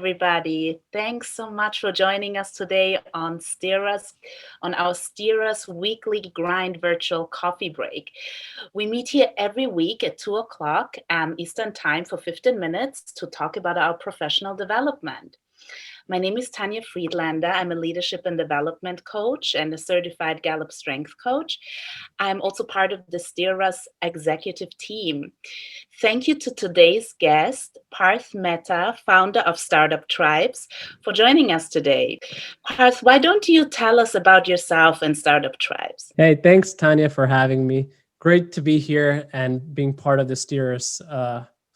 everybody. Thanks so much for joining us today on our STEERus Weekly Grind virtual coffee break. We meet here every week at 2 o'clock Eastern Time for 15 minutes to talk about our professional development. My name is Tania Friedlander. I'm a leadership and development coach and a certified Gallup Strength Coach. I'm also part of the STEERus executive team. Thank you to today's guest, Parth Mehta, founder of Startup Tribes, for joining us today. Parth, why don't you tell us about yourself and Startup Tribes? Hey, thanks, Tanya, for having me. Great to be here and being part of the STEERus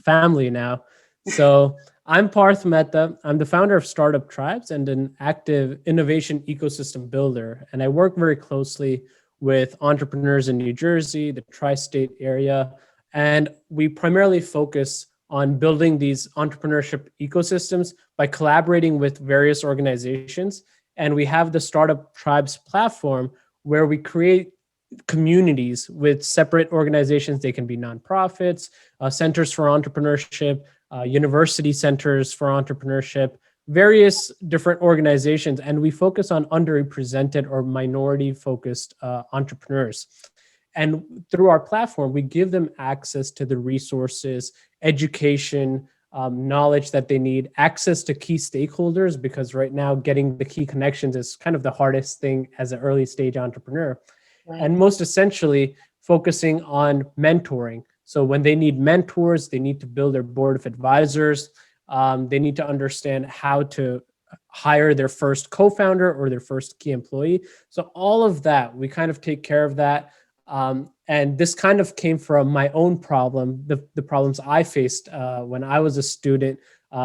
family now. So I'm Parth Mehta. I'm the founder of Startup Tribes and an active innovation ecosystem builder. And I work very closely with entrepreneurs in New Jersey, the tri-state area. And we primarily focus on building these entrepreneurship ecosystems by collaborating with various organizations. And we have the Startup Tribes platform where we create communities with separate organizations. They can be nonprofits, centers for entrepreneurship, university centers for entrepreneurship, various different organizations. And we focus on underrepresented or minority focused entrepreneurs. And through our platform, we give them access to the resources, education, knowledge that they need, access to key stakeholders, because right now getting the key connections is kind of the hardest thing as an early stage entrepreneur. Right. And most essentially, focusing on mentoring. So when they need mentors, they need to build their board of advisors. They need to understand how to hire their first co-founder or their first key employee. So all of that, we kind of take care of that. And this kind of came from my own problem, the problems I faced when I was a student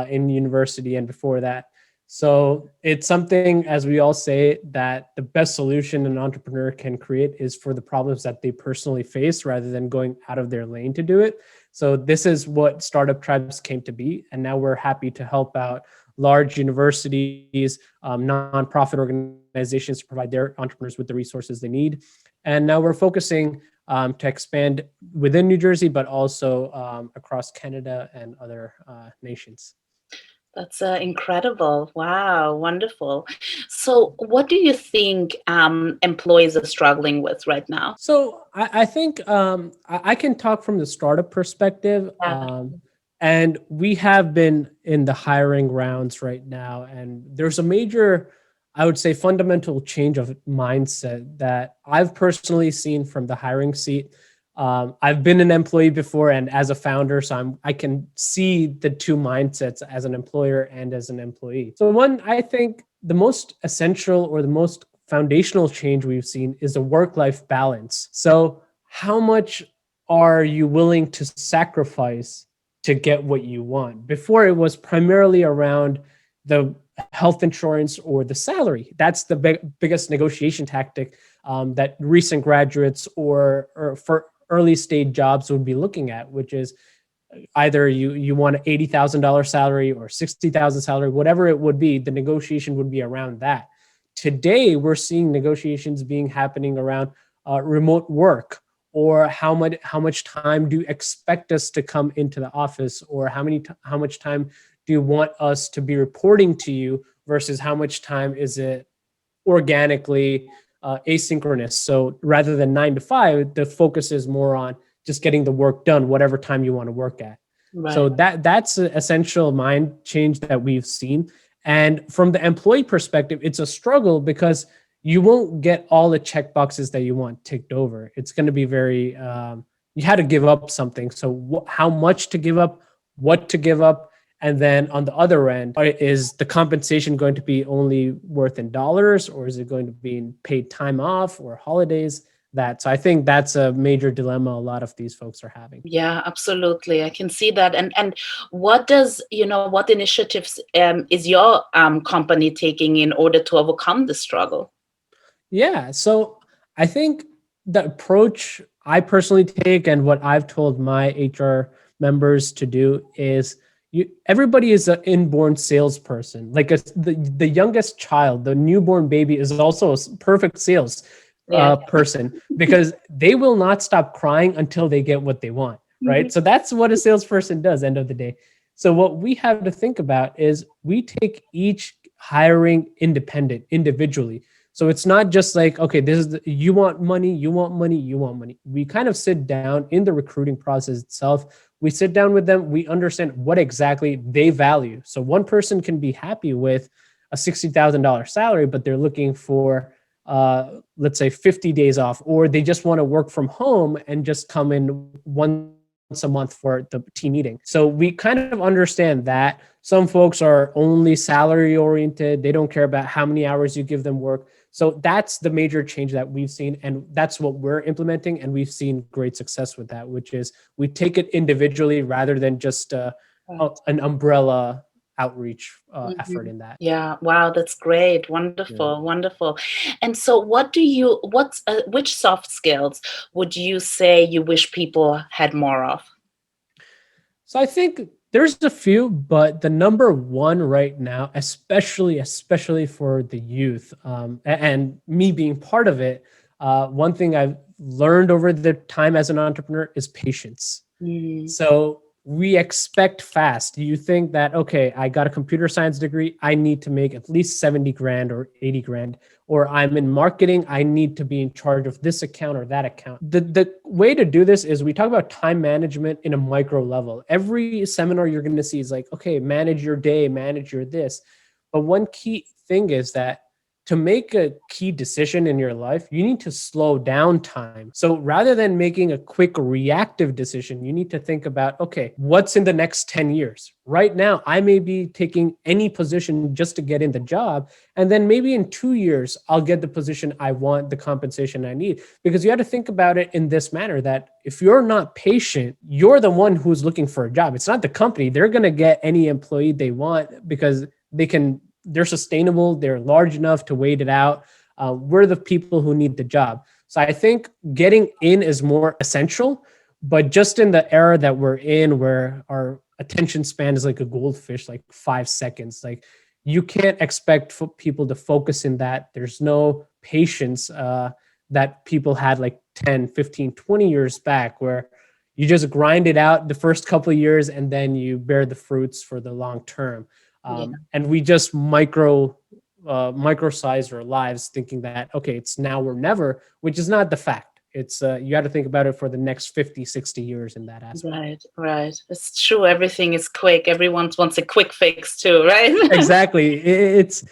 in university and before that. So it's something, as we all say, that the best solution an entrepreneur can create is for the problems that they personally face rather than going out of their lane to do it. So this is what Startup Tribes came to be. And now we're happy to help out large universities, nonprofit organizations to provide their entrepreneurs with the resources they need. And now we're focusing to expand within New Jersey, but also across Canada and other nations. That's incredible. Wow, wonderful. So what do you think employees are struggling with right now? So I think I can talk from the startup perspective. And we have been in the hiring rounds right now. And there's a major, I would say, fundamental change of mindset that I've personally seen from the hiring seat. I've been an employee before and as a founder, so I can see the two mindsets as an employer and as an employee. So one, I think the most essential or the most foundational change we've seen is a work-life balance. So how much are you willing to sacrifice to get what you want? Before, it was primarily around the health insurance or the salary. That's the biggest negotiation tactic that recent graduates or for early stage jobs would be looking at, which is either you want an $80,000 salary or $60,000 salary, whatever it would be, the negotiation would be around that. Today, we're seeing negotiations happening around remote work, or how much time do you expect us to come into the office, or how much time do you want us to be reporting to you versus how much time is it organically asynchronous. So rather than 9 to 5, the focus is more on just getting the work done, whatever time you want to work at. Right. So that's an essential mind change that we've seen. And from the employee perspective, it's a struggle because you won't get all the check boxes that you want ticked over. It's going to be very, you had to give up something. So how much to give up, what to give up. And then on the other end, is the compensation going to be only worth in dollars, or is it going to be in paid time off or holidays? So I think that's a major dilemma a lot of these folks are having. Yeah, absolutely. I can see that. And what initiatives is your company taking in order to overcome the struggle? Yeah, so I think the approach I personally take and what I've told my HR members to do is everybody is an inborn salesperson. Like the youngest child, the newborn baby is also a perfect sales person, because they will not stop crying until they get what they want, right? So that's what a salesperson does, end of the day. So what we have to think about is we take each hiring individually. So it's not just like, okay, this is you want money, you want money, you want money. We kind of sit down in the recruiting process itself. We sit down with them. We understand what exactly they value. So one person can be happy with a $60,000 salary, but they're looking for, let's say 50 days off, or they just want to work from home and just come in once a month for the team meeting. So we kind of understand that some folks are only salary oriented. They don't care about how many hours you give them work. So that's the major change that we've seen. And that's what we're implementing. And we've seen great success with that, which is we take it individually rather than just an umbrella outreach effort in that. Yeah, wow, that's great. Yeah. Wonderful, wonderful. And so which soft skills would you say you wish people had more of? So I think there's a few, but the number one right now, especially for the youth, and me being part of it, one thing I've learned over the time as an entrepreneur is patience. Mm, So we expect fast. You think that, okay, I got a computer science degree, I need to make at least 70 grand or 80 grand, or I'm in marketing, I need to be in charge of this account or that account. The way to do this is we talk about time management in a micro level. Every seminar you're going to see is like, okay, manage your day, manage your this. But one key thing is that to make a key decision in your life, you need to slow down time. So rather than making a quick reactive decision, you need to think about, okay, what's in the next 10 years? Right now, I may be taking any position just to get in the job. And then maybe in 2 years, I'll get the position I want, the compensation I need. Because you have to think about it in this manner that if you're not patient, you're the one who's looking for a job. It's not the company. They're going to get any employee they want because they're sustainable, they're large enough to wait it out. We're the people who need the job. So I think getting in is more essential, but just in the era that we're in where our attention span is like a goldfish, like 5 seconds, like you can't expect people to focus in that. There's no patience that people had like 10, 15, 20 years back where you just grind it out the first couple of years and then you bear the fruits for the long term. yeah. And we just microsize our lives thinking that, okay, it's now or never, which is not the fact. It's you got to think about it for the next 50, 60 years in that aspect. Right, right. It's true. Everything is quick. Everyone wants a quick fix too, right? Exactly. It's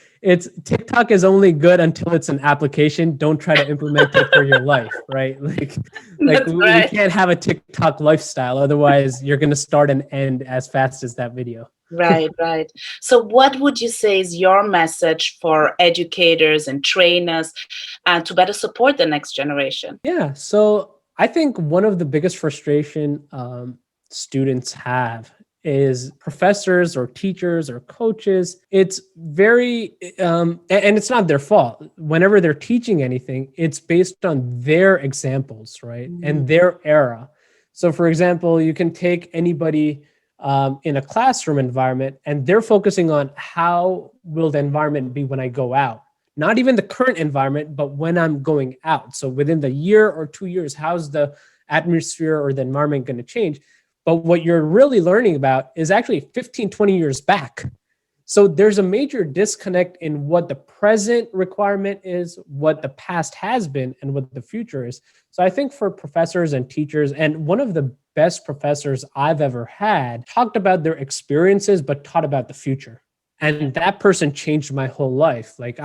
TikTok is only good until it's an application. Don't try to implement it for your life, right? That's we right. can't have a TikTok lifestyle. Otherwise, you're going to start and end as fast as that video. Right, right. So, what would you say is your message for educators and trainers to better support the next generation? Yeah. So I think one of the biggest frustration students have is professors or teachers or coaches. It's very, and it's not their fault. Whenever they're teaching anything, it's based on their examples, right? And their era. So, for example, you can take anybody in a classroom environment and they're focusing on how will the environment be when I go out. Not even the current environment, but when I'm going out. So within the year or 2 years, how's the atmosphere or the environment going to change? But what you're really learning about is actually 15, 20 years back. So there's a major disconnect in what the present requirement is, what the past has been, and what the future is. So I think for professors and teachers, and one of the best professors I've ever had talked about their experiences, but taught about the future. And that person changed my whole life. Like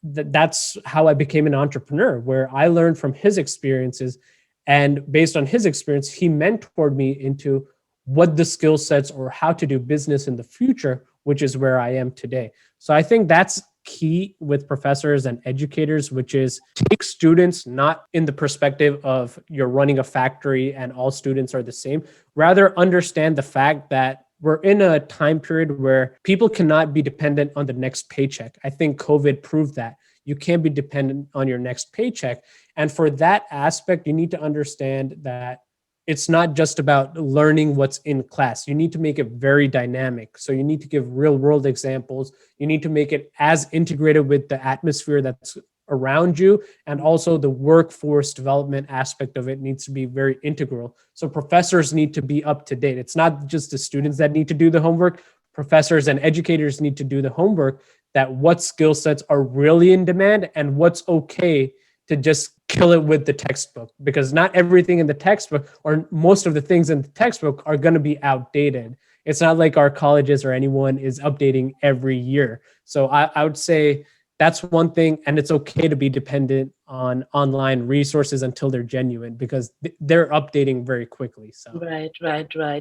that's how I became an entrepreneur, where I learned from his experiences. And based on his experience, he mentored me into what the skill sets or how to do business in the future, which is where I am today. So I think that's key with professors and educators, which is take students not in the perspective of you're running a factory and all students are the same. Rather, understand the fact that we're in a time period where people cannot be dependent on the next paycheck. I think COVID proved that. You can't be dependent on your next paycheck. And for that aspect, you need to understand that it's not just about learning what's in class. You need to make it very dynamic. So you need to give real world examples. You need to make it as integrated with the atmosphere that's around you, and also the workforce development aspect of it needs to be very integral. So professors need to be up to date. It's not just the students that need to do the homework. Professors and educators need to do the homework, that what skill sets are really in demand and what's okay to just kill it with the textbook, because not everything in the textbook or most of the things in the textbook are going to be outdated. It's not like our colleges or anyone is updating every year. So I would say that's one thing. And it's okay to be dependent on online resources until they're genuine, because they're updating very quickly. So Right.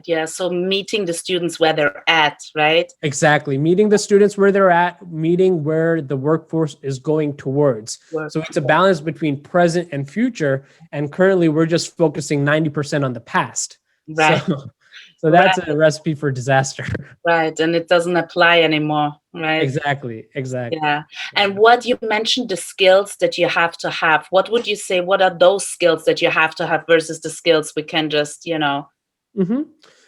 Yeah. So meeting the students where they're at, right? exactly. Meeting the students where they're at, meeting where the workforce is going towards. So it's a balance between present and future. And currently we're just focusing 90% on the past. Right. So that's a recipe for disaster. Right. And it doesn't apply anymore. Right. Exactly. Yeah. And what you mentioned, the skills that you have to have, what would you say, what are those skills that you have to have versus the skills we can just, Mm-hmm.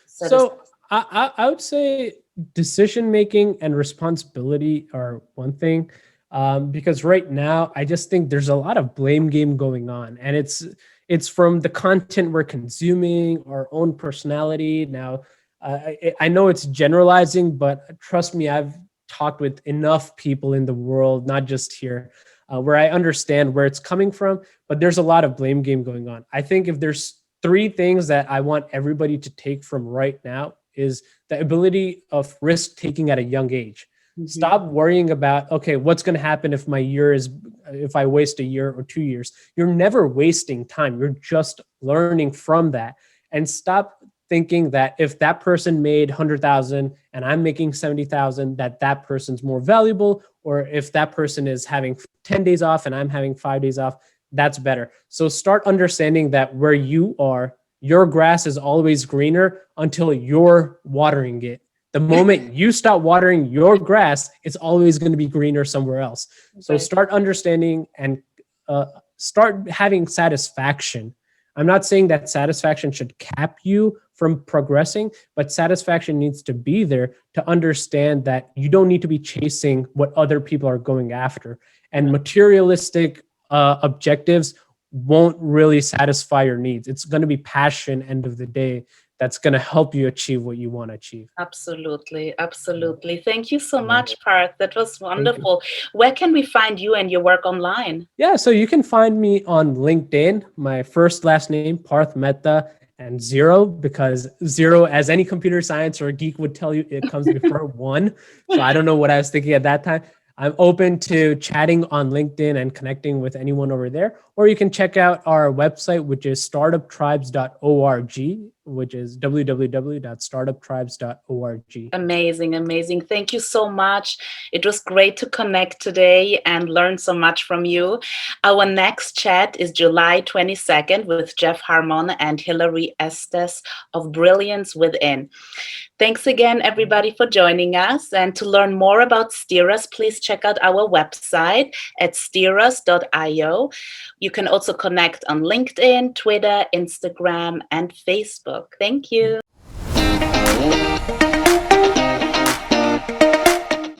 set So I would say decision making and responsibility are one thing, because right now I just think there's a lot of blame game going on, and it's from the content we're consuming, our own personality. Now, I know it's generalizing, but trust me, I've talked with enough people in the world, not just here, where I understand where it's coming from. But there's a lot of blame game going on. I think if there's three things that I want everybody to take from right now is the ability of risk taking at a young age. Stop worrying about, okay, what's going to happen if I waste a year or 2 years. You're never wasting time. You're just learning from that. And stop thinking that if that person made 100,000 and I'm making 70,000, that person's more valuable, or if that person is having 10 days off and I'm having 5 days off, that's better. So start understanding that where you are, your grass is always greener until you're watering it. The moment you stop watering your grass, it's always going to be greener somewhere else. So start understanding and start having satisfaction. I'm not saying that satisfaction should cap you from progressing, but satisfaction needs to be there to understand that you don't need to be chasing what other people are going after. And materialistic objectives won't really satisfy your needs. It's going to be passion, end of the day, that's going to help you achieve what you want to achieve. Absolutely. Thank you so much, Parth. That was wonderful. Where can we find you and your work online? Yeah, so you can find me on LinkedIn, my first last name, Parth Mehta, and 0, because 0, as any computer science or a geek would tell you, it comes before 1. So I don't know what I was thinking at that time. I'm open to chatting on LinkedIn and connecting with anyone over there. Or you can check out our website, which is startuptribes.org, which is www.startuptribes.org. Amazing. Thank you so much. It was great to connect today and learn so much from you. Our next chat is July 22nd with Jeff Harmon and Hilary Estes of Brilliance Within. Thanks again, everybody, for joining us. And to learn more about STEERus, please check out our website at steerus.io. You can also connect on LinkedIn, Twitter, Instagram, and Facebook. Thank you.